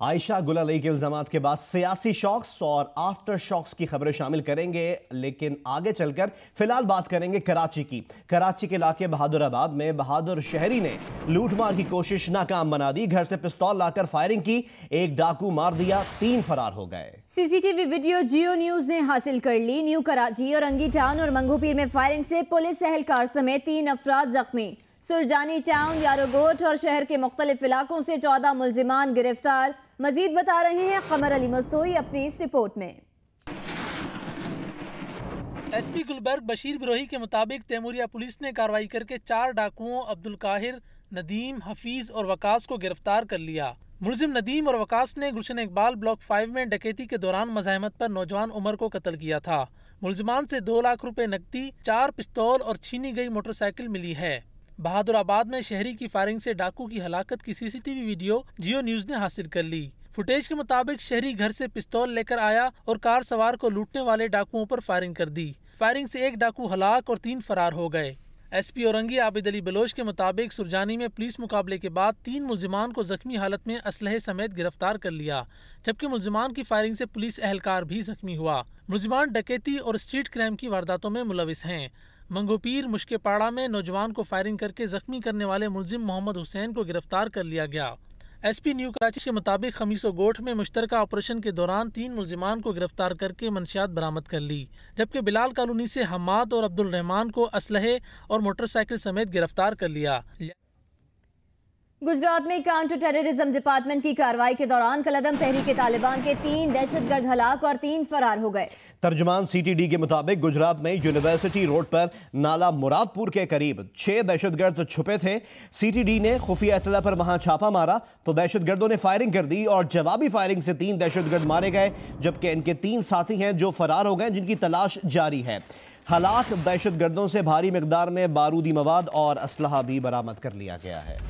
आयशा गुल अली के इल्जामात के बाद सियासी शॉक्स और आफ्टर शॉक्स की खबरें शामिल करेंगे, लेकिन आगे चलकर फिलहाल बात करेंगे कराची की। कराची के इलाके बहादुराबाद में बहादुर शहरी ने लूटमार की कोशिश नाकाम बना दी। घर से पिस्तौल लाकर फायरिंग की, एक डाकू मार दिया, 3 फरार हो गए। सीसीटीवी वीडियो जियो न्यूज ने हासिल कर ली। न्यू कराची और अंगी टाउन और मंगोपीर में फायरिंग से पुलिस एहलकार समेत 3 अफराद जख्मी। सुरजानी टाउन, यारोगोट और शहर के मुख्तलिफ इलाकों से 14 मुल्जिमान गिरफ्तार। मजीद बता रहे हैं कमर अली मस्तोई अपनी इस रिपोर्ट में। एसपी गुलबर्ग बशीर बिरोही के मुताबिक तैमूरिया पुलिस ने कार्रवाई करके 4 डाकुओं अब्दुल काहिर, नदीम, हफीज और वकास को गिरफ्तार कर लिया। मुलजिम नदीम और वकास ने गुलशन इकबाल ब्लॉक 5 में डकैती के दौरान मज़ाहमत पर नौजवान उमर को कत्ल किया था। मुलजिमान से 2 लाख रुपए नकदी, 4 पिस्तौल और छीनी गई मोटरसाइकिल मिली है। बहादुराबाद में शहरी की फायरिंग से डाकू की हलाकत की सीसीटीवी वीडियो जियो न्यूज ने हासिल कर ली। फुटेज के मुताबिक शहरी घर से पिस्तौल लेकर आया और कार सवार को लूटने वाले डाकुओं पर फायरिंग कर दी। फायरिंग से 1 डाकू हलाक और 3 फरार हो गए। एसपी औरंगी आबिद अली बलोच के मुताबिक सुरजानी में पुलिस मुकाबले के बाद 3 मुल्जिमान को जख्मी हालत में असलहे समेत गिरफ्तार कर लिया, जबकि मुल्जिमान की फायरिंग से पुलिस एहलकार भी जख्मी हुआ। मुल्जिमान डकैती और स्ट्रीट क्राइम की वारदातों में मुलविस हैं। मंगोपीर मुश्केपाड़ा में नौजवान को फायरिंग करके जख्मी करने वाले मुल्जिम मोहम्मद हुसैन को गिरफ्तार कर लिया गया। एसपी न्यू कराची के मुताबिक खमीसो गोठ में मुश्तरका ऑपरेशन के दौरान 3 मुल्जिमान को गिरफ्तार करके मंशियात बरामद कर ली, जबकि बिलाल कॉलोनी से हम्माद और अब्दुल रहमान को असलहे और मोटरसाइकिल समेत गिरफ्तार कर लिया। गुजरात में काउंटर टेररिज्म डिपार्टमेंट की कार्रवाई के दौरान कलदम तहरीक तालिबान के 3 दहशतगर्द हलाक और 3 फरार हो गए। तर्जुमान सीटीडी के मुताबिक गुजरात में यूनिवर्सिटी रोड पर नाला मुरादपुर के करीब 6 दहशतगर्द छुपे थे। सीटीडी ने खुफिया इत्तला पर वहां छापा मारा तो दहशतगर्दों ने फायरिंग कर दी और जवाबी फायरिंग से 3 दहशतगर्द मारे गए, जबकि इनके 3 साथी हैं जो फरार हो गए, जिनकी तलाश जारी है। हलाक दहशतगर्दों से भारी मिकदार में बारूदी मवाद और असलहा भी बरामद कर लिया गया है।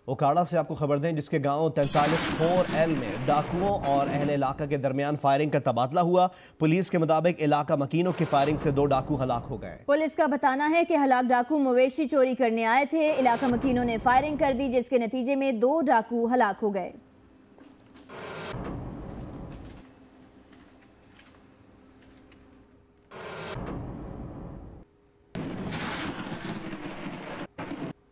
ओकाड़ा से आपको खबर दें, जिसके गांव 43-4L में डाकुओं और अहले इलाका के दरमियान फायरिंग का तबादला हुआ। पुलिस के मुताबिक इलाका मकीनों की फायरिंग से 2 डाकू हलाक हो गए। पुलिस का बताना है कि हलाक डाकू मवेशी चोरी करने आए थे। इलाका मकीनों ने फायरिंग कर दी, जिसके नतीजे में 2 डाकू हलाक हो गए।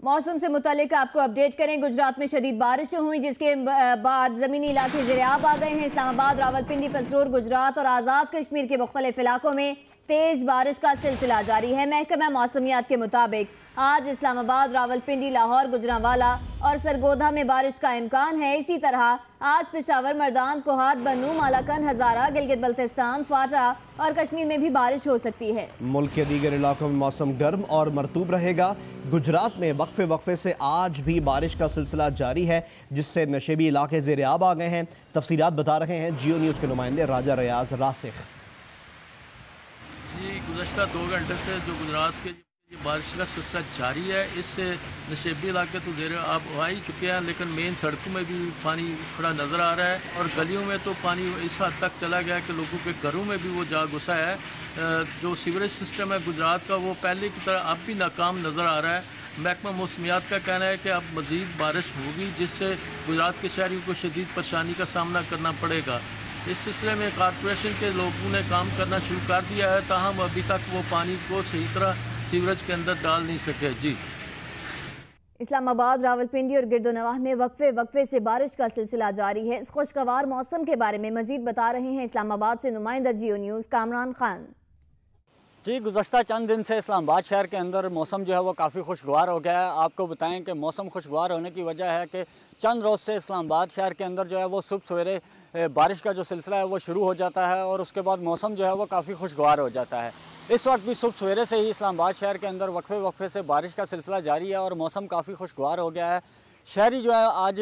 मौसम से मुतालिक आपको अपडेट करें। गुजरात में शदीद बारिश हुई, जिसके बाद ज़मीनी इलाके ज़ेर-ए-आब आ गए हैं। इस्लामाबाद, रावलपिंडी, पसरूर, गुजरात और आज़ाद कश्मीर के मुख्तलिफ इलाकों में तेज़ बारिश का सिलसिला जारी है। महकमा मौसमियात के मुताबिक आज इस्लामाबाद, रावलपिंडी, लाहौर, गुजरांवाला और सरगोधा में बारिश का इम्कान है। इसी तरह आज पेशावर, मर्दान, कोहाट, बन्नू, मालाकन, हज़ारा, गिलगित बल्तिस्तान, फाटा और कश्मीर में भी बारिश हो सकती है। मुल्क के दीगर इलाकों में मौसम गर्म और मरतूब रहेगा। गुजरात में वक्फे वक्फे से आज भी बारिश का सिलसिला जारी है, जिससे नशेबी इलाके ज़ेर-ए-आब आ गए हैं। तफसीलात बता रहे हैं जियो न्यूज़ के नुमाइंदे राजा रियाज रासिख। जी, गुज़श्ता 2 घंटे से जो गुजरात के बारिश का सिलसिला जारी है, इससे नशेबी इलाके तो ज़ेर-ए-आब आ ही चुके हैं, लेकिन मेन सड़कों में भी पानी खड़ा नज़र आ रहा है और गलियों में तो पानी इस हद तक चला गया कि लोगों के घरों में भी वो जा घुसा है। जो सीवरेज सिस्टम है गुजरात का, वो पहले की तरह अब भी नाकाम नज़र आ रहा है। महकमा मौसमियात का कहना है कि अब मज़ीद बारिश होगी, जिससे गुजरात के शहरियों को शदीद परेशानी का सामना करना पड़ेगा। इस सिलसिले में कॉरपोरेशन के लोगों ने काम करना शुरू कर दिया है, ताहम अभी तक वो पानी को सही तरह सीवरेज के अंदर डाल नहीं सके। जी, इस्लामाबाद, रावलपिंडी और गिरदोनवाह में वक्फे वक्फे से बारिश का सिलसिला जारी है। इस खुशगवार मौसम के बारे में मजीद बता रहे हैं इस्लामाबाद से नुमाइंदा जियो न्यूज़ कामरान खान। जी, गुज़श्ता चंद दिन से इस्लामाबाद शहर के अंदर मौसम जो है वो काफ़ी खुशगवार हो गया है। आपको बताएं कि मौसम खुशगवार होने की वजह है कि चंद रोज़ से इस्लामाबाद शहर के अंदर जो है वो सुबह सवेरे बारिश का जो सिलसिला है वो शुरू हो जाता है और उसके बाद मौसम जो है वो काफ़ी खुशगवार हो जाता है। इस वक्त भी सुबह सवेरे से ही इस्लामाबाद शहर के अंदर वक्फे वक्फे से बारिश का सिलसिला जारी है और मौसम काफ़ी खुशगवार हो गया है। शहरी जो है आज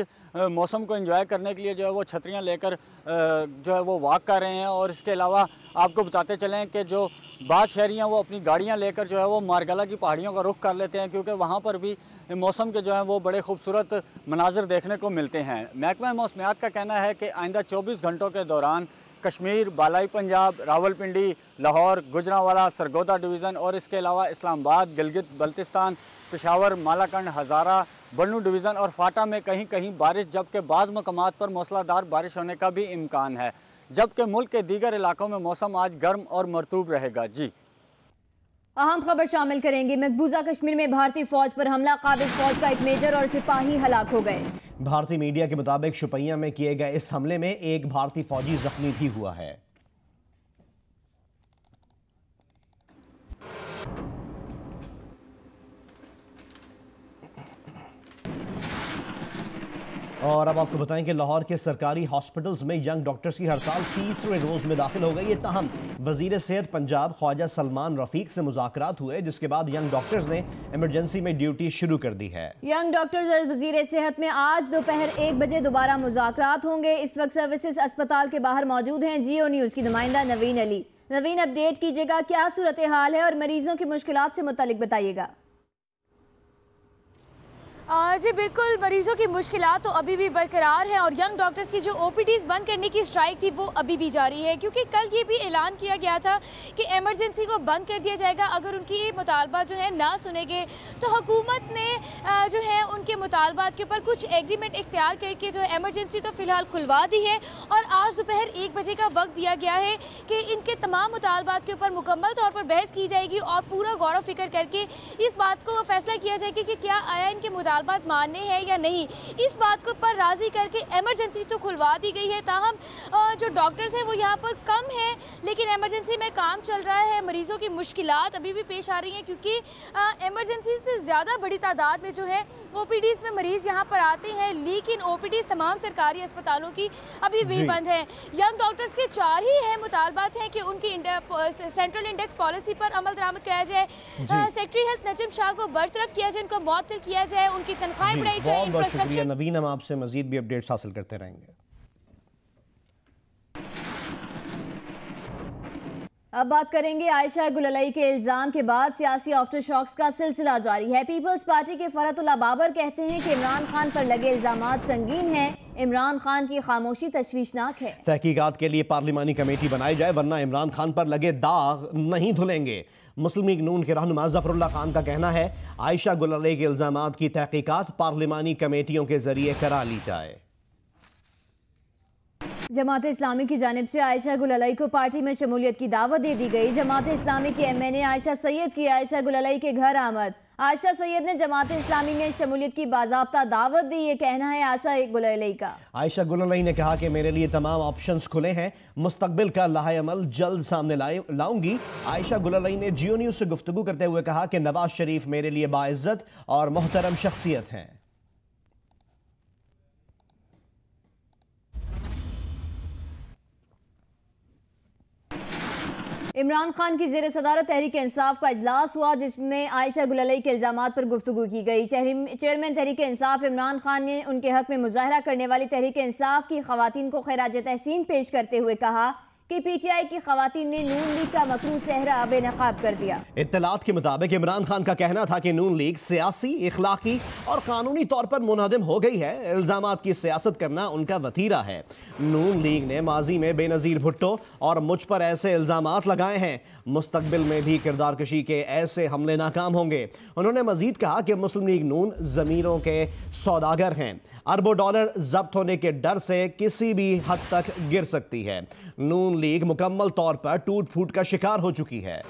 मौसम को एंजॉय करने के लिए जो है वो छतरियाँ लेकर जो है वो वॉक कर रहे हैं और इसके अलावा आपको बताते चलें कि जो बाद शहरी हैं वो अपनी गाड़ियाँ लेकर जो है वो मारगला की पहाड़ियों का रुख कर लेते हैं, क्योंकि वहाँ पर भी मौसम के जो है वो बड़े खूबसूरत मनाजिर देखने को मिलते हैं। महकमा मौसमियात का कहना है कि आइंदा 24 घंटों के दौरान कश्मीर, बालाई पंजाब, रावलपिंडी, लाहौर, गुजरांवाला, सरगोदा डिवीज़न और इसके अलावा इस्लामाबाद, गिलगित बल्तिस्तान, पेशावर, मालाकंड, हज़ारा, बन्नू डिवीज़न और फाटा में कहीं कहीं बारिश, जबकि बाज़ मकामात पर मूसलाधार बारिश होने का भी इम्कान है। जबकि मुल्क के दीगर इलाकों में मौसम आज गर्म और मरतूब रहेगा। जी, अहम खबर शामिल करेंगे। मकबूजा कश्मीर में भारतीय फौज पर हमला, काबिज फौज का एक मेजर और सिपाही हलाक हो गए। भारतीय मीडिया के मुताबिक शुपिया में किए गए इस हमले में एक भारतीय फौजी जख्मी भी हुआ है। और अब आपको बताएं कि लाहौर के सरकारी हॉस्पिटल्स में यंग डॉक्टर्स की हड़ताल तीसरे रोज में दाखिल हो गई है। ताहम वजीर सेहत पंजाब ख्वाजा सलमान रफीक से मुज़ाकरात हुए, जिसके बाद यंग डॉक्टर्स ने इमरजेंसी में ड्यूटी शुरू कर दी है। यंग डॉक्टर्स और वजीर सेहत में आज दोपहर 1 बजे दोबारा मुज़ाकरात होंगे। इस वक्त सर्विसेज अस्पताल के बाहर मौजूद हैं जियो न्यूज़ की नुमाइंदा नवीन अली। नवीन, अपडेट कीजिएगा, क्या सूरत हाल है और मरीजों की मुश्किलात से मुतालिक बताइएगा। जी बिल्कुल, मरीजों की मुश्किलात तो अभी भी बरकरार है और यंग डॉक्टर्स की जो ओपीडीज़ बंद करने की स्ट्राइक थी वो अभी भी जारी है, क्योंकि कल ये भी ऐलान किया गया था कि इमरजेंसी को बंद कर दिया जाएगा अगर उनकी मुतालबा जो है ना सुनेंगे। तो हुकूमत ने जो है उनके मुतालबात के ऊपर कुछ एग्रीमेंट इख्तियार करके जो है इमरजेंसी तो फ़िलहाल खुलवा दी है और आज दोपहर 1 बजे का वक्त दिया गया है कि इनके तमाम मुतालबात के ऊपर मुकम्मल तौर पर बहस की जाएगी और पूरा गौर व फिक्र करके इस बात को फैसला किया जाएगा कि क्या आया इनके बात मानने हैं या नहीं। इस बात को पर राजी करके इमरजेंसी तो खुलवा दी गई है। ताहम जो डॉक्टर्स हैं वो यहाँ पर कम है, लेकिन इमरजेंसी में काम चल रहा है। मरीजों की मुश्किलात अभी भी पेश आ रही हैं, क्योंकि इमरजेंसी से ज़्यादा बड़ी तादाद में जो है ओपीडीज़ में मरीज यहाँ पर आते हैं, लेकिन ओपीडीज़ तमाम सरकारी अस्पतालों की अभी भी बंद है। यंग डॉक्टर्स के 4 ही है मुतालबात हैं कि उनकी सेंट्रल इंडेक्स पॉलिसी पर अमल दरामद कराया जाए, सेक्रेटरी हेल्थ नजम शाह को बरतरफ किया जाए, उनको मुअत्तल किया जाए, उनकी तनख्वाहें बढ़ाई जाए, बहुत बहुत शुक्रिया नवीन, हम आपसे मजीद भी अपडेट्स हासिल करते रहेंगे। अब बात करेंगे आयशा गुललई के इल्जाम के बाद सियासी आफ्टर शॉक्स का सिलसिला जारी है। पीपल्स पार्टी के फरहतुल्लाह बाबर कहते हैं कि इमरान खान पर लगे इल्जामात संगीन हैं, इमरान खान की खामोशी तशवीशनाक है। तहकीकात के लिए पार्लिमानी कमेटी बनाई जाए, वरना इमरान खान पर लगे दाग नहीं धुलेंगे। मुस्लिम लीग नून के रहनुमा ज़फरुल्लाह खान का कहना है आयशा गुललई के इल्जामात की तहकीकात पार्लिमानी कमेटियों के जरिए करा ली जाए। जमात इस्लामी की जानिब से आयशा गुललई को पार्टी में शमूलियत की दावत दे दी गई। जमात इस्लामी की MNA आयशा सैयद की आयशा गुललई के घर आमद। आयशा सैयद ने जमात इस्लामी में शमूलियत की बाज़ाब्ता दावत दी, ये कहना है आयशा गुललई का। आयशा गुललई ने कहा कि मेरे लिए तमाम ऑप्शंस खुले हैं, मुस्तकबिल का लाहे अमल जल्द सामने लाऊंगी। आयशा गुललई ने जियो न्यूज़ से गुफ्तगू करते हुए कहा कि नवाज शरीफ मेरे लिए बाइज्जत और मोहतरम शख्सियत हैं। इमरान खान की ज़ेर सदारत तहरीक इंसाफ का इजलास हुआ, जिसमें आयशा गुललई के इल्जामात पर गुफ्तगू की गई। चेयरमैन तहरीक इंसाफ इमरान खान ने उनके हक में मुजाहरा करने वाली तहरीक इंसाफ की खवातीन को खैराज तहसीन पेश करते हुए कहा कि PTI की खवातीन ने नून लीग का मकरू चेहरा बेनकाब कर दिया। इत्तलात के मुताबिक इमरान खान का कहना था कि नून लीग सियासी, इखलाकी और कानूनी तौर पर मुनहदम हो गई है। इल्जामात की सियासत करना उनका वतीरा है। नून लीग ने माजी में बेनज़ीर भुट्टो और मुझ पर ऐसे इल्जामात लगाए हैं, मुस्तकबिल में भी किरदार कशी के ऐसे हमले नाकाम होंगे। उन्होंने मजीद कहा कि मुस्लिम लीग नून ज़मीरों के सौदागर हैं, अरबों डॉलर जब्त होने के डर से किसी भी हद तक गिर सकती है। नून लीग मुकम्मल तौर पर टूट फूट का शिकार हो चुकी है।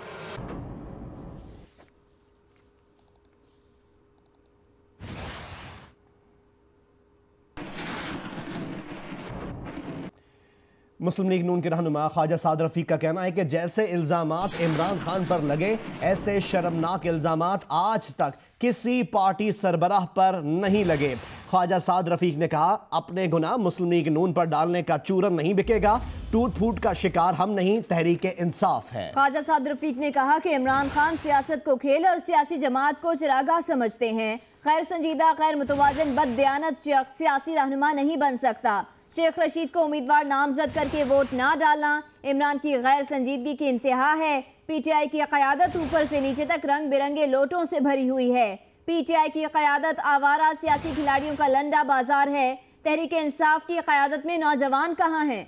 मुस्लिम लीग नून के रहनुमा ख्वाजा साद रफीक का कहना है कि जैसे इल्जामात इमरान खान पर लगे, ऐसे शर्मनाक इल्जामात आज तक किसी पार्टी सरबराह पर नहीं लगे। ख्वाजा साद रफीक ने कहा अपने गुनाह मुस्लिम लीग नून पर डालने का चूरन नहीं बिकेगा, टूट फूट का शिकार हम नहीं, तहरीक इंसाफ है। ख्वाजा साद रफीक ने कहा कि इमरान खान सियासत को खेल और सियासी जमात को चिरागा समझते हैं। खैर संजीदा, खैर मुतवाज़िन, बददियानत शख्स सियासी रहनुमा नहीं बन सकता। शेख रशीद को उम्मीदवार नामजद करके वोट ना डालना इमरान की गैर संजीदगी की इंतहा है। PTI की क़यादत ऊपर से नीचे तक रंग बिरंगे लोटों से भरी हुई है। PTI की क़यादत आवारा सियासी खिलाड़ियों का लंडा बाजार है। तहरीक इंसाफ की क़यादत में नौजवान कहाँ हैं?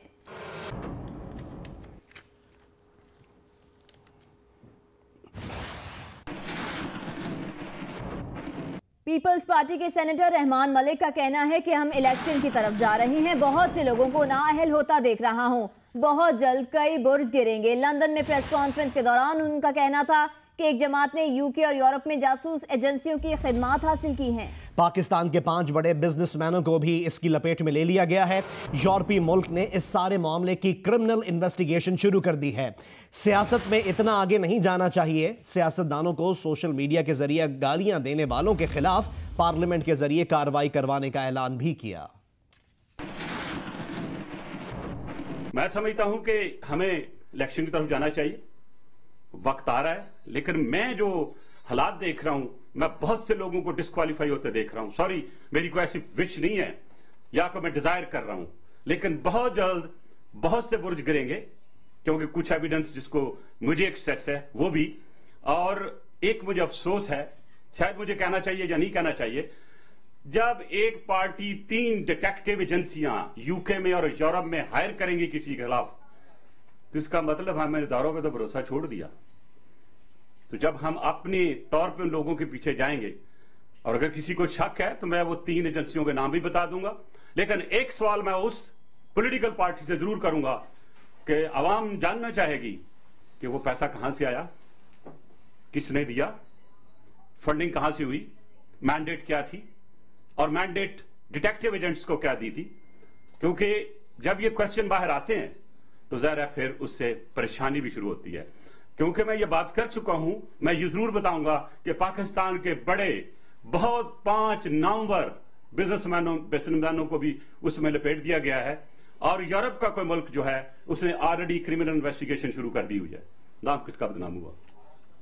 पीपल्स पार्टी के सेनेटर रहमान मलिक का कहना है कि हम इलेक्शन की तरफ जा रहे हैं, बहुत से लोगों को नाअहल होता देख रहा हूं, बहुत जल्द कई बुर्ज गिरेंगे। लंदन में प्रेस कॉन्फ्रेंस के दौरान उनका कहना था कि एक जमात ने यूके और यूरोप में जासूस एजेंसियों की खिदमात हासिल की हैं। पाकिस्तान के 5 बड़े बिजनेसमैनों को भी इसकी लपेट में ले लिया गया है। यूरोपीय मुल्क ने इस सारे मामले की क्रिमिनल इन्वेस्टिगेशन शुरू कर दी है। सियासत में इतना आगे नहीं जाना चाहिए। सियासतदानों को सोशल मीडिया के जरिए गालियां देने वालों के खिलाफ पार्लियामेंट के जरिए कार्रवाई करवाने का ऐलान भी किया। मैं समझता हूं कि हमें इलेक्शन की तरफ जाना चाहिए, वक्त आ रहा है, लेकिन मैं जो हालात देख रहा हूं, मैं बहुत से लोगों को डिस्क्वालीफाई होते देख रहा हूं। सॉरी, मेरी कोई ऐसी विश नहीं है या को मैं डिजायर कर रहा हूं, लेकिन बहुत जल्द बहुत से बुर्ज गिरेंगे, क्योंकि कुछ एविडेंस जिसको मुझे एक्सेस है वो भी। और एक मुझे अफसोस है, शायद मुझे कहना चाहिए या नहीं कहना चाहिए, जब एक पार्टी 3 डिटेक्टिव एजेंसियां यूके में और यूरोप में हायर करेंगी किसी के खिलाफ, तो इसका मतलब हमने इदारों पर तो भरोसा छोड़ दिया। तो जब हम अपने तौर पे उन लोगों के पीछे जाएंगे, और अगर किसी को शक है तो मैं वो 3 एजेंसियों के नाम भी बता दूंगा, लेकिन एक सवाल मैं उस पॉलिटिकल पार्टी से जरूर करूंगा कि आवाम जानना चाहेगी कि वो पैसा कहां से आया, किसने दिया, फंडिंग कहां से हुई, मैंडेट क्या थी, और मैंडेट डिटेक्टिव एजेंट्स को क्या दी थी। क्योंकि जब ये क्वेश्चन बाहर आते हैं तो ज़ाहिर है फिर उससे परेशानी भी शुरू होती है। क्योंकि मैं ये बात कर चुका हूं, मैं ये जरूर बताऊंगा कि पाकिस्तान के बड़े बहुत 5 नामवर बिजनेसमैनों को भी उसमें लपेट दिया गया है। और यूरोप का कोई मुल्क जो है उसने ऑलरेडी क्रिमिनल इन्वेस्टिगेशन शुरू कर दी हुई है। नाम किसका बदनाम हुआ?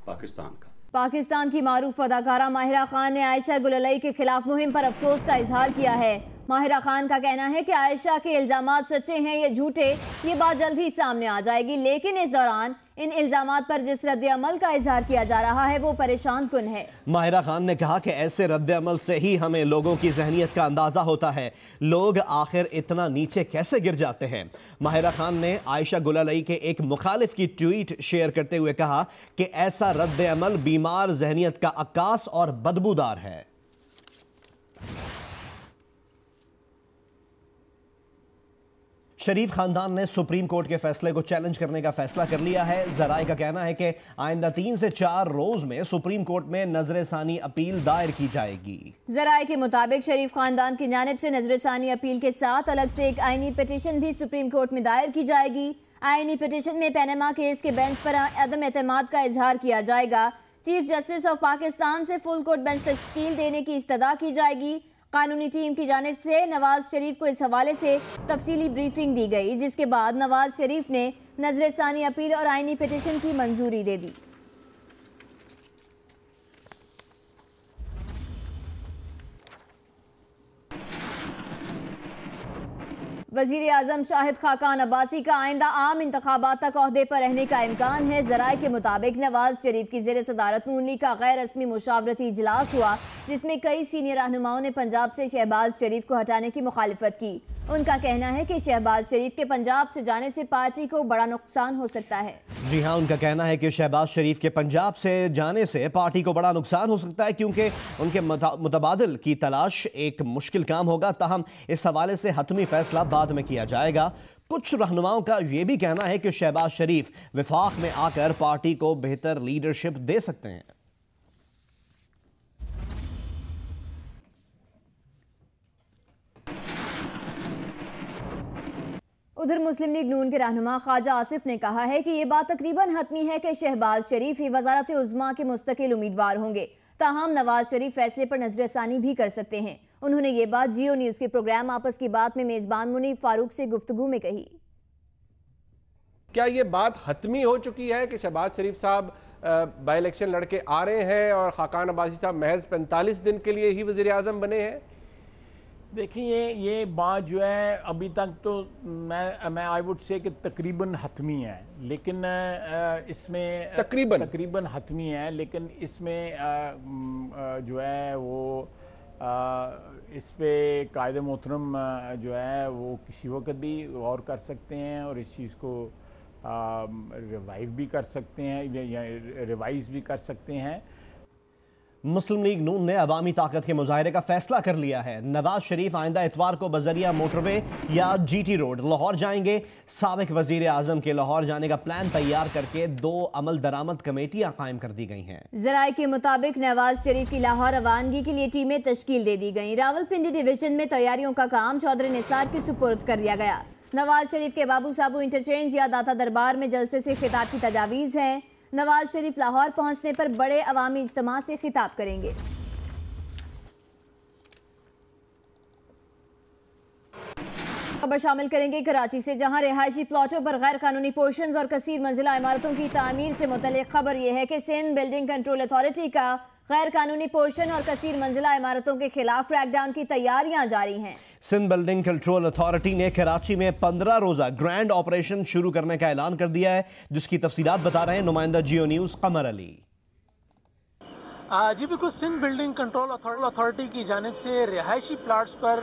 पाकिस्तान का। पाकिस्तान की मारूफ अदाकारा माहिरा खान ने आयशा गुललई के खिलाफ मुहिम पर अफसोस का इजहार किया है। माहिरा खान का कहना है कि आयशा के इल्जामात सच्चे हैं या झूठे, ये बात जल्द ही सामने आ जाएगी, लेकिन इस दौरान इन इल्जामात पर जिस रद्द-ए-अमल का इजहार किया जा रहा है वो परेशान कुन है। माहिरा खान ने कहा कि ऐसे रद्द-ए-अमल से ही हमें लोगों की जहनियत का अंदाजा होता है, लोग आखिर इतना नीचे कैसे गिर जाते हैं। माहिरा खान ने आयशा गुललई के एक मुखालिफ की ट्वीट शेयर करते हुए कहा कि ऐसा रद्द-ए-अमल बीमार जहनियत का अक्कास और बदबूदार है। शरीफ खानदान ने सुप्रीम कोर्ट के फैसले को चैलेंज करने का फैसला कर लिया है। जराए का कहना है कि आइंदा 3 से 4 रोज में सुप्रीम कोर्ट में नजरसानी अपील दायर की जाएगी। जराए के मुताबिक शरीफ खानदान की जानिब से नजरसानी अपील के साथ अलग से एक आईनी पिटीशन भी सुप्रीम कोर्ट में दायर की जाएगी। आईनी पिटीशन में पैनामा केस के बेंच पर अदम एतमाद का इजहार किया जाएगा। चीफ जस्टिस ऑफ पाकिस्तान से फुल कोर्ट बेंच तश्कील देने की इस्तदा की जाएगी। कानूनी टीम की जानिब से नवाज शरीफ को इस हवाले से तफसीली ब्रीफिंग दी गई, जिसके बाद नवाज शरीफ ने नजरसानी अपील और आईनी पिटीशन की मंजूरी दे दी। वजीर आजम शाहिद खाकान अब्बासी का आइंदा आम इंतखाबात तक ओहदे पर रहने का इम्कान है। जराए के मुताबिक नवाज शरीफ की ज़ेर सदारत नून लीग का गैर रस्मी मुशावरती इजलास हुआ, जिसमें कई सीनियर रहनुमाओं ने पंजाब से शहबाज शरीफ को हटाने की मुखालिफत की। उनका कहना है कि शहबाज शरीफ के पंजाब से जाने से पार्टी को बड़ा नुकसान हो सकता है। जी हाँ, उनका कहना है कि शहबाज शरीफ के पंजाब से जाने से पार्टी को बड़ा नुकसान हो सकता है, क्योंकि उनके मुतबादिल की तलाश एक मुश्किल काम होगा। ताहम इस हवाले से हतमी फैसला बाद में किया जाएगा। कुछ रहनुमाओं का यह भी कहना है कि शहबाज शरीफ विफाक में आकर पार्टी को बेहतर लीडरशिप दे सकते हैं। उधर मुस्लिम लीग नून के रहनुमा ख्वाजा आसिफ ने कहा है कि ये बात तकरीबन हतमी है कि शहबाज शरीफ ही वजारत उज़्मा के मुस्तकिल उम्मीदवार होंगे। ताहम नवाज शरीफ फैसले पर नजरसानी भी कर सकते हैं। उन्होंने ये बात जियो न्यूज़ के प्रोग्राम आपस की बात में मेज़बान मुनीफ फारूक से गुफ्तगू में कही। क्या ये बात हतमी हो चुकी है कि शहबाज शरीफ साहब बाई इलेक्शन लड़के आ रहे हैं और खाकान अब्बासी साहब महज 45 दिन के लिए ही वज़ीर आज़म बने हैं? देखिए, ये बात जो है अभी तक तो मैं आई वुड से कि तकरीबन हतमी है, लेकिन इसमें तकरीबन हतमी है, लेकिन इसमें जो है वो इस पे कायदे मोहतरम जो है वो किसी वक्त भी गौर कर सकते हैं और इस चीज़ को रिवाइव भी कर सकते हैं या रिवाइज भी कर सकते हैं। मुस्लिम लीग नून ने अवामी ताकत के मुजाहरे का फैसला कर लिया है। नवाज शरीफ आइंदा इतवार को बजरिया मोटरवे या GT रोड लाहौर जाएंगे। साबिक वजीर आजम के लाहौर जाने का प्लान तैयार करके 2 अमल दरामद कमेटियां कायम कर दी गई हैं। जराये के मुताबिक नवाज शरीफ की लाहौर रवानगी के लिए टीमें तश्कील दे दी गई। रावलपिंडी डिवीजन में तैयारियों का काम चौधरी निसार की सुपुर्द कर दिया गया। नवाज शरीफ के बाबू साबू इंटरचेंज या दाता दरबार में जलसे से खिताब की तजावीज़ है। नवाज शरीफ लाहौर पहुंचने पर बड़े अवामी इज्तिमा से खिताब करेंगे। खबर शामिल करेंगे कराची से, जहां रिहायशी प्लॉटों पर गैर कानूनी पोर्शंस और कसीर मंजिला इमारतों की तामीर से मुतल्लिक खबर यह है कि सिंध बिल्डिंग कंट्रोल अथॉरिटी का गैर कानूनी पोर्शन और कसीर मंजिला इमारतों के खिलाफ क्रैकडाउन की तैयारियां जारी हैं। सिंध बिल्डिंग कंट्रोल अथॉरिटी ने कराची में 15 रोजा ग्रैंड ऑपरेशन शुरू करने का ऐलान कर दिया है, जिसकी तफसीलात बता रहे हैं नुमाइंदा जियो न्यूज कमर अली। जी बिल्कुल, सिंध बिल्डिंग कंट्रोल अथॉरिटी की जानिब से रिहायशी प्लाट्स पर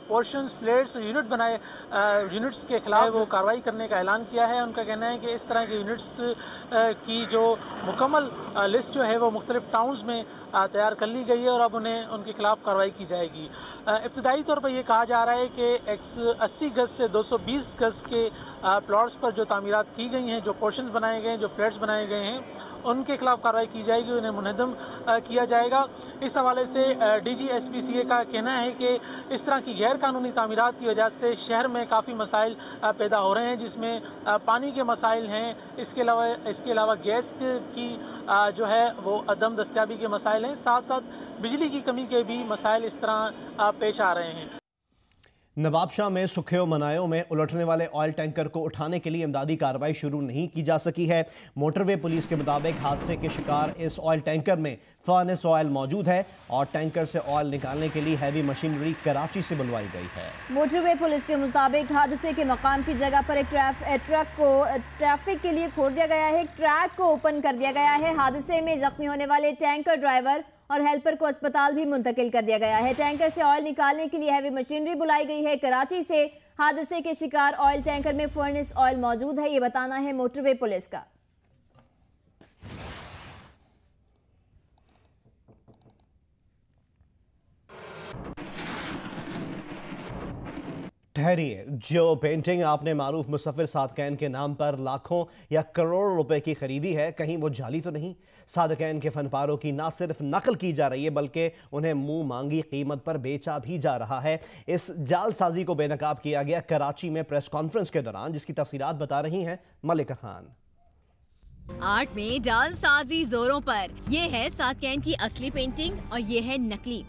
पोर्शंस, फ्लैट्स, यूनिट्स के खिलाफ वो कार्रवाई करने का ऐलान किया है। उनका कहना है कि इस तरह के यूनिट्स की जो मुकम्मल लिस्ट जो है वो मुख्तलिफ टाउन्स में तैयार कर ली गई है और अब उनके खिलाफ कार्रवाई की जाएगी। इब्तदाई तौर पर यह कहा जा रहा है कि 80 गज से 220 गज के प्लॉट्स पर जो तामीरात की गई हैं, जो पोर्शंस बनाए गए हैं, जो फ्लैट्स बनाए गए हैं, उनके खिलाफ कार्रवाई की जाएगी, उन्हें मुनहदम किया जाएगा। इस हवाले से DG SPCA का कहना है कि इस तरह की गैर कानूनी तामीरात की वजह से शहर में काफ़ी मसाइल पैदा हो रहे हैं, जिसमें पानी के मसाइल हैं, इसके अलावा गैस की जो है वो अदम दस्तयाबी के मसाइल हैं, साथ साथ बिजली की कमी के भी मसाइल इस तरह पेश आ रहे हैं। नवाबशाह में सुखेओ मनायों में उलटने वाले ऑयल टैंकर को उठाने के लिए इमदादी कार्रवाई शुरू नहीं की जा सकी है। मोटरवे पुलिस के मुताबिक हादसे के शिकार इस ऑयल टैंकर में फर्नेस ऑयल मौजूद है और टैंकर से ऑयल निकालने के लिए हैवी मशीनरी कराची से बुलवाई गई है। मोटरवे पुलिस के मुताबिक हादसे के मकाम की जगह पर एक ट्रक को ट्रैफिक के लिए खोल दिया गया है, एक ट्रैक को ओपन कर दिया गया है। हादसे में जख्मी होने वाले टैंकर ड्राइवर और हेल्पर को अस्पताल भी मुंतकिल कर दिया गया है। टैंकर से ऑयल निकालने के लिए हैवी मशीनरी बुलाई गई है। कराची से हादसे के शिकार ऑयल टैंकर में फर्नेस ऑयल मौजूद है, ये बताना है मोटरवे पुलिस का। ठहरिए, जो पेंटिंग आपने मारूफ मुसफ़िर सादकैन के नाम पर लाखों या करोड़ों रुपए की खरीदी है, कहीं वो जाली तो नहीं? सादकैन के फनपारों की ना सिर्फ नकल की जा रही है बल्कि उन्हें मुंह मांगी कीमत पर बेचा भी जा रहा है। इस जालसाजी को बेनकाब किया गया कराची में प्रेस कॉन्फ्रेंस के दौरान, जिसकी तफसीलात बता रही हैं मलिका खान। आर्ट में जालसाजी जोरों पर। ये है सादकैन की असली पेंटिंग और ये है नकली।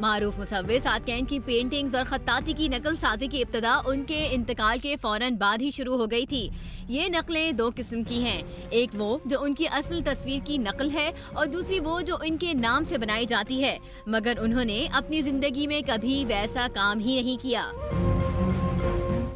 मारूफ मुसव्विर सादकैन की पेंटिंग्स और खत्ताती की नकल साजी की इब्तदा उनके इंतकाल के फौरन बाद ही शुरू हो गई थी। ये नकलें 2 किस्म की हैं, एक वो जो उनकी असल तस्वीर की नकल है और दूसरी वो जो इनके नाम से बनाई जाती है, मगर उन्होंने अपनी जिंदगी में कभी वैसा काम ही नहीं किया।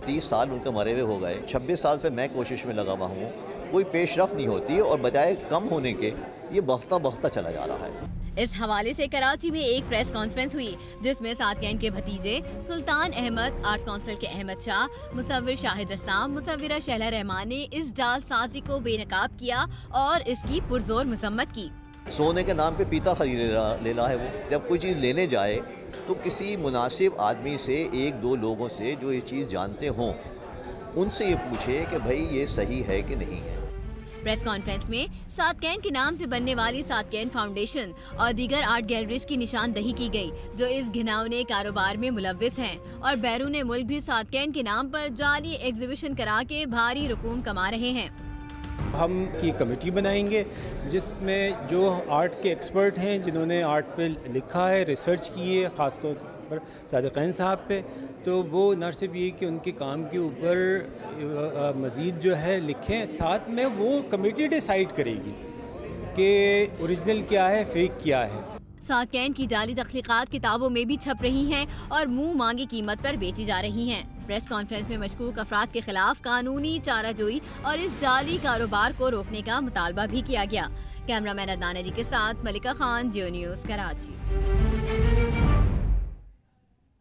30 साल उनके मरे हुए हो गए, 26 साल से मैं कोशिश में लगा हुआ हूँ, कोई पेशरफ नहीं होती और बजाय कम होने के ये बढ़ता चला जा रहा है। इस हवाले से कराची में एक प्रेस कॉन्फ्रेंस हुई, जिसमें सादकैन के भतीजे सुल्तान अहमद, आर्ट्स काउंसिल के अहमद शाह, मुसव्विर शाहिद रस्साम, मुसव्विरा शहला रहमान ने इस जालसाजी को बेनकाब किया और इसकी पुरजोर मजम्मत की। सोने के नाम पे पीतल खरीद लेना है वो। जब कोई चीज़ लेने जाए तो किसी मुनासिब आदमी से, 1-2 लोगों से जो ये चीज़ जानते हों, उनसे ये पूछे कि भाई ये सही है कि नहीं है। प्रेस कॉन्फ्रेंस में सादकैन के नाम से बनने वाली सादकैन फाउंडेशन और दीगर आर्ट गैलरीज की निशानदही की गई, जो इस घिनौने कारोबार में मुलव्विस हैं और बैरून मुल्क भी सादकैन के नाम पर जाली एग्जीबिशन करा के भारी रकूम कमा रहे हैं। हम की कमेटी बनाएंगे जिसमें जो आर्ट के एक्सपर्ट हैं, जिन्होंने आर्ट पे लिखा है, रिसर्च की है, ख़ासतौर पर सादकैन साहब पे, तो वो न सिर्फ ये कि उनके काम के ऊपर मज़ीद जो है लिखें, साथ में वो कमेटी डिसाइड करेगी कि ओरिजिनल क्या है, फेक क्या है। सादकैन की जाली तख्लीकात किताबों में भी छप रही हैं और मुंह मांगी कीमत पर बेची जा रही हैं। प्रेस कॉन्फ्रेंस में मशकूक अफराद के खिलाफ कानूनी चाराजोई और इस जाली कारोबार को रोकने का मुतालबा भी किया गया। कैमरामैन अदनान अली के साथ मलिका खान, जियो न्यूज़, कराची।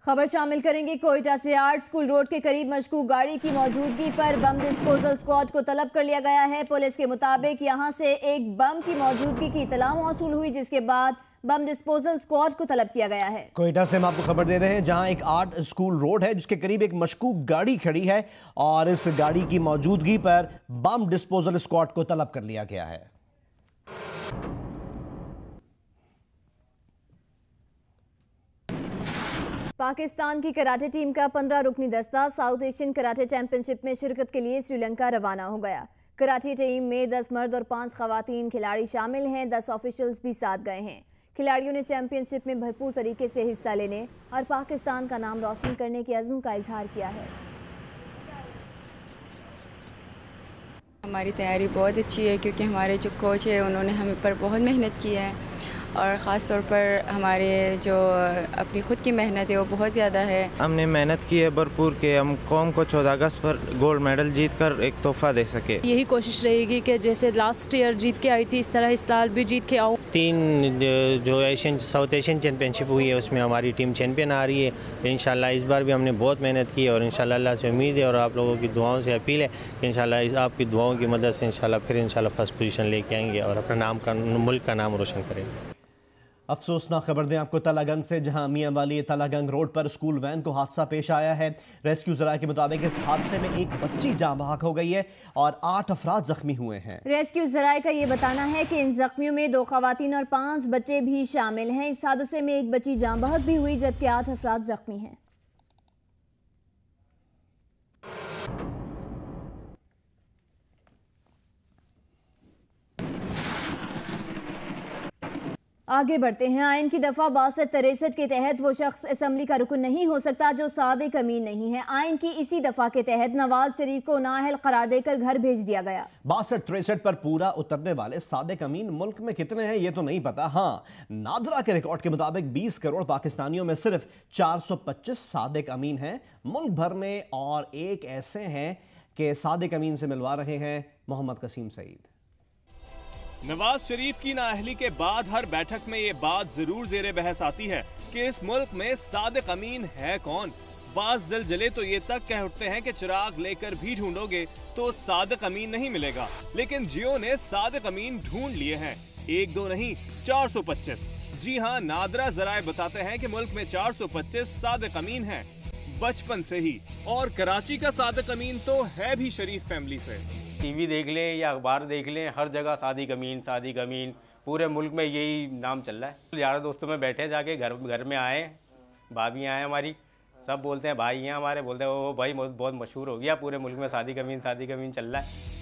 खबर शामिल करेंगे कोयटा से। आर्ट स्कूल रोड के करीब मशकूक गाड़ी की मौजूदगी पर बम डिस्पोजल स्क्वाड को तलब कर लिया गया है। पुलिस के मुताबिक यहां से एक बम की मौजूदगी की इतला मौसूल हुई, जिसके बाद बम डिस्पोजल स्क्वाड को तलब किया गया है। कोयटा से हम आपको खबर दे रहे हैं, जहां एक आर्ट स्कूल रोड है जिसके करीब एक मशकूक गाड़ी खड़ी है और इस गाड़ी की मौजूदगी पर बम डिस्पोजल स्क्वाड को तलब कर लिया गया है। पाकिस्तान की कराटे टीम का 15 रुकनी दस्ता साउथ एशियन कराटे चैंपियनशिप में शिरकत के लिए श्रीलंका रवाना हो गया। कराटे टीम में 10 मर्द और 5 खवातीन खिलाड़ी शामिल हैं। 10 ऑफिशियल्स भी साथ गए हैं। खिलाड़ियों ने चैंपियनशिप में भरपूर तरीके से हिस्सा लेने और पाकिस्तान का नाम रोशन करने के अज़्म का इजहार किया है। हमारी तैयारी बहुत अच्छी है क्योंकि हमारे जो कोच है उन्होंने हम पर बहुत मेहनत की है और ख़ास तौर पर हमारे जो अपनी ख़ुद की मेहनत है वो बहुत ज़्यादा है। हमने मेहनत की है भरपूर के हम कौम को 14 अगस्त पर गोल्ड मेडल जीत कर एक तोहफा दे सके। यही कोशिश रहेगी कि जैसे लास्ट ईयर जीत के आई थी इस तरह इस साल भी जीत के आऊँ। 3 जो साउथ एशियन चैंपियनशिप हुई है उसमें हमारी टीम चैंपियन आ रही है। इंशाल्लाह इस बार भी हमने बहुत मेहनत की है और इंशाल्लाह अल्लाह से उम्मीद है और आप लोगों की दुआओं से अपील है कि इंशाल्लाह आपकी दुआओं की मदद से इंशाल्लाह फिर इंशाल्लाह फर्स्ट पोजीशन लेके आएंगे और अपना नाम का मुल्क का नाम रोशन करेंगे। अफसोसनाक खबर दें आपको तलागंग से, जहां मियां वाली तलागंग रोड पर स्कूल वैन को हादसा पेश आया है। रेस्क्यू ज़राए के मुताबिक इस हादसे में एक बच्ची जाँ बहक हो गई है और 8 अफराद जख्मी हुए हैं। रेस्क्यू ज़राए का ये बताना है कि इन जख्मियों में 2 खवातीन और 5 बच्चे भी शामिल हैं। इस हादसे में एक बच्ची जाँ बहक भी हुई जबकि 8 अफराद जख्मी हैं। आगे बढ़ते हैं। आइन की दफा 62-63 के तहत वो शख्स असम्बली का रुकन नहीं हो सकता जो सादिक अमीन नहीं है। आइन की इसी दफा के तहत नवाज शरीफ को नाअहल करार देकर घर भेज दिया गया। 62-63 पर पूरा उतरने वाले सादिक अमीन मुल्क में कितने हैं ये तो नहीं पता। हाँ, नादरा के रिकॉर्ड के मुताबिक 20 करोड़ पाकिस्तानियों में सिर्फ 425 सादिक अमीन हैं मुल्क भर में, और एक ऐसे हैं कि सादिक अमीन से मिलवा रहे हैं मोहम्मद कसीम सईद। नवाज शरीफ की नाअहली के बाद हर बैठक में ये बात जरूर जेरे बहस आती है कि इस मुल्क में सादिक अमीन है कौन। बाज दिल जले तो ये तक कह उठते हैं कि चिराग लेकर भी ढूंढोगे तो सादिक अमीन नहीं मिलेगा, लेकिन जियो ने सादिक अमीन ढूंढ लिए हैं। 1-2 नहीं 425। जी हाँ, नादरा जराए बताते हैं कि मुल्क में 425 सादिक अमीन हैं बचपन से ही, और कराची का सादिक अमीन तो है भी शरीफ फैमिली से। टीवी देख लें या अखबार देख लें, हर जगह सादिक अमीन, पूरे मुल्क में यही नाम चल रहा है। यार दोस्तों में बैठे जाके घर में आए, भाभी आए हमारी, सब बोलते हैं भाई हैं हमारे, बोलते हैं वो भाई बहुत मशहूर हो गया, पूरे मुल्क में सादिक अमीन चल रहा है।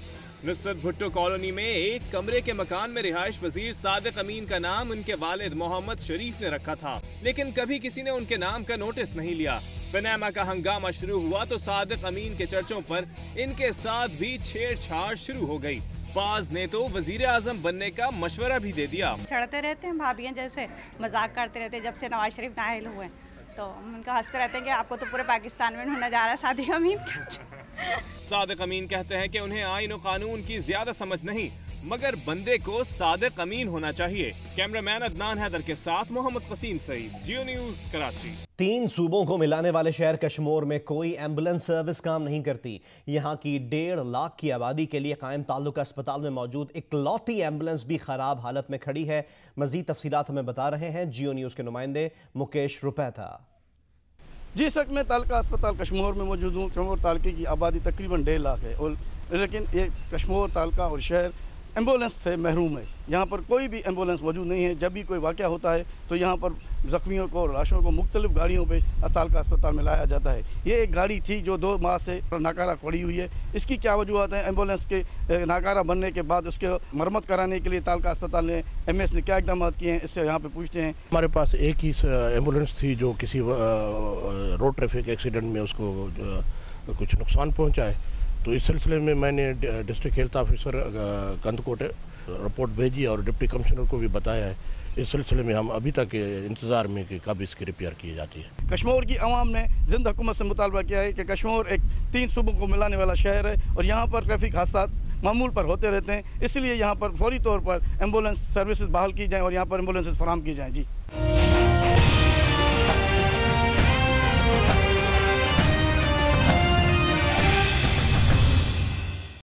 नुसरत भुट्टो कॉलोनी में एक कमरे के मकान में रिहाइश पजीर सादिक अमीन का नाम उनके वालिद मोहम्मद शरीफ ने रखा था, लेकिन कभी किसी ने उनके नाम का नोटिस नहीं लिया। पनामा का हंगामा शुरू हुआ तो सादिक अमीन के चर्चों पर इनके साथ भी छेड़छाड़ शुरू हो गई। बाज ने तो वजीर आजम बनने का मशवरा भी दे दिया। चढ़ते रहते हैं भाभियां, जैसे मजाक करते रहते हैं। जब से नवाज शरीफ नाअहल हुए तो हम उनका हंसते रहते हैं कि आपको तो पूरे पाकिस्तान में ढूंढा जा रहा है सादिक अमीन। सादिक अमीन कहते हैं कि उन्हें आईन और कानून की ज्यादा समझ नहीं, मगर बंदे को सादिक अमीन होना चाहिए। कैमरामैन अदनान हैदर के साथ मोहम्मद कसीम सईद, जियो न्यूज कराची। 3 सूबों को मिलाने वाले शहर कश्मीर में कोई एम्बुलेंस सर्विस काम नहीं करती। यहाँ की 1.5 लाख की आबादी के लिए कायम ताल्लुका अस्पताल में मौजूद इकलौती एम्बुलेंस भी खराब हालत में खड़ी है। मजीद तफसीलात हमें बता रहे हैं जियो न्यूज के नुमाइंदे मुकेश रुपैथा। जी सर, मैं तालका अस्पताल कश्मीर में मौजूद हूँ। कश्मीर तालके की आबादी तकरीबन 1.5 लाख है, और लेकिन ये कश्मीर तालका और शहर एम्बुलेंस से महरूम है। यहाँ पर कोई भी एम्बुलेंस मौजूद नहीं है। जब भी कोई वाक़या होता है तो यहाँ पर ज़ख्मियों को और लाशों को मुख्तलिफ गाड़ियों पे तालका अस्पताल में लाया जाता है। ये एक गाड़ी थी जो 2 माह से नाकारा पड़ी हुई है। इसकी क्या वजूहत है? एम्बुलेंस के नाकारा बनने के बाद उसके मरम्मत कराने के लिए तालका अस्पताल ने MS ने क्या इकदाम किए हैं, इससे यहाँ पे पूछते हैं। हमारे पास एक ही एम्बुलेंस थी जो किसी रोड ट्रैफिक एक्सीडेंट में उसको कुछ नुकसान पहुँचा है, तो इस सिलसिले में मैंने district health officer Kandhkot report भेजी और डिप्टी कमिश्नर को भी बताया है। इस सिलसिले में हम अभी तक इंतज़ार में कि कब इसकी रिपेयर की जाती है। कश्मीर की आवाम ने जिंद हुकूमत से मुतालबा किया है कि कश्मीर एक 3 सूबों को मिलाने वाला शहर है और यहाँ पर ट्रैफिक हादसा मामूल पर होते रहते हैं, इसलिए यहाँ पर फौरी तौर पर एम्बुलेंस सर्विसेज बहाल की जाएँ और यहाँ पर एम्बुलेंसेज फराहम की जाएँ। जी।